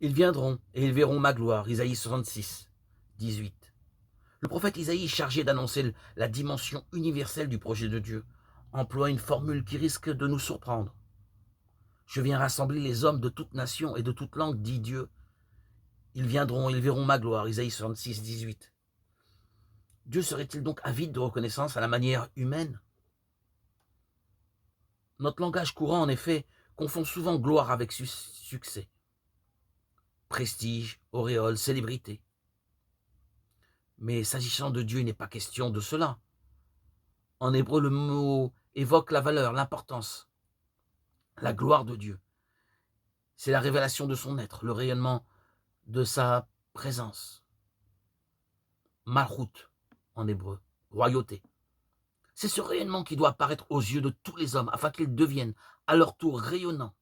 Ils viendront et ils verront ma gloire. Isaïe 66, 18. Le prophète Isaïe, chargé d'annoncer la dimension universelle du projet de Dieu, emploie une formule qui risque de nous surprendre. Je viens rassembler les hommes de toute nation et de toute langue, dit Dieu. Ils viendront, ils verront ma gloire. Isaïe 66, 18. Dieu serait-il donc avide de reconnaissance à la manière humaine? Notre langage courant, en effet, confond souvent gloire avec succès, prestige, auréole, célébrité. Mais s'agissant de Dieu, il n'est pas question de cela. En hébreu, le mot évoque la valeur, l'importance, la gloire de Dieu. C'est la révélation de son être, le rayonnement de sa présence. Malchut, en hébreu, royauté. C'est ce rayonnement qui doit apparaître aux yeux de tous les hommes, afin qu'ils deviennent à leur tour rayonnants,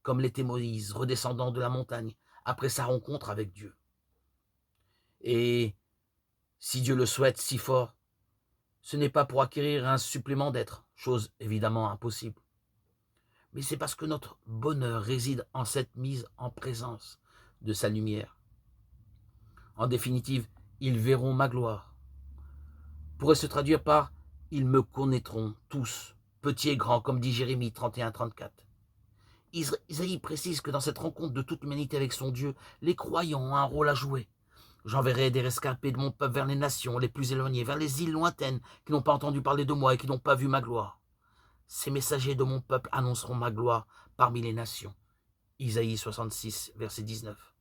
comme l'était Moïse, redescendant de la montagne, après sa rencontre avec Dieu. Et si Dieu le souhaite si fort, ce n'est pas pour acquérir un supplément d'être, chose évidemment impossible, mais c'est parce que notre bonheur réside en cette mise en présence de sa lumière. En définitive, ils verront ma gloire. Pourrait se traduire par « ils me connaîtront tous, petits et grands », comme dit Jérémie 31-34. Isaïe précise que dans cette rencontre de toute l'humanité avec son Dieu, les croyants ont un rôle à jouer. J'enverrai des rescapés de mon peuple vers les nations les plus éloignées, vers les îles lointaines qui n'ont pas entendu parler de moi et qui n'ont pas vu ma gloire. Ces messagers de mon peuple annonceront ma gloire parmi les nations. Isaïe 66, verset 19.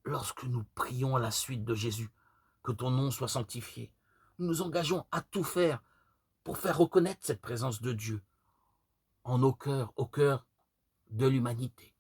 Lorsque nous prions à la suite de Jésus, que ton nom soit sanctifié, nous nous engageons à tout faire pour faire reconnaître cette présence de Dieu en nos cœurs, au cœur de l'humanité.